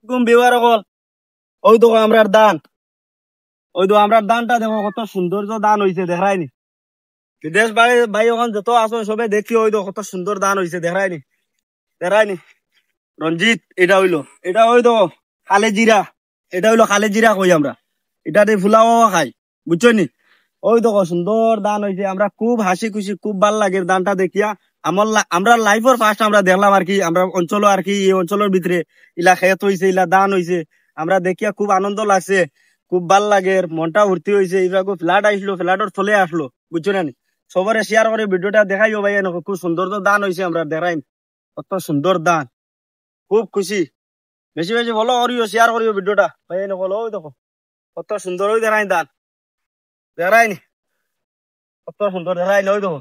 কোন Bieber call ওই তো আমরার দান ওই তো আমরার দানটা দেখো কত সৌন্দর্য দান হইছে দেখায়নি বিদেশ ভাই ভাই ওখান যত আসো সবে দেখি ওই তো কত সুন্দর দান হইছে দেখায়নি দেখায়নি রঞ্জিত এটা হইলো এটা ওই তো খালে জিরা এটা হইলো খালে জিরা কই আমরা এটাতে ফুলাও খাই বুঝছো নি ওই তো সুন্দর দান হইছে আমরা খুব হাসি খুশি খুব ভাল লাগে দানটা দেখিয়া আমরা লাইফের ফার্স্ট আমরা দেখলাম আর কি আমরা অঞ্চল আর কি এই অঞ্চলের ভিতরে ইলা খেত হইছে ইলা দান হইছে আমরা দেখিয়া খুব আনন্দ লাগছে খুব ভাল লাগে মনটা ভর্তি হয়েছে এইভাবে ফ্লাড আসলো ফ্লাডর চলে আসলো বুঝছো না নি? সবারে শেয়ার করে ভিডিওটা দেখাইও ভাই এনেকো খুব সুন্দর তো দান হয়েছে আমরা দেখাই কত সুন্দর দান খুব খুশি বেশি বেশি ভালো করিও শেয়ার করিও ভিডিওটা ভাই এনেকো ওই দেখো কত সুন্দর ওই দেখাই দান দেখায়নি কত সুন্দর দেখাই ওই দেখো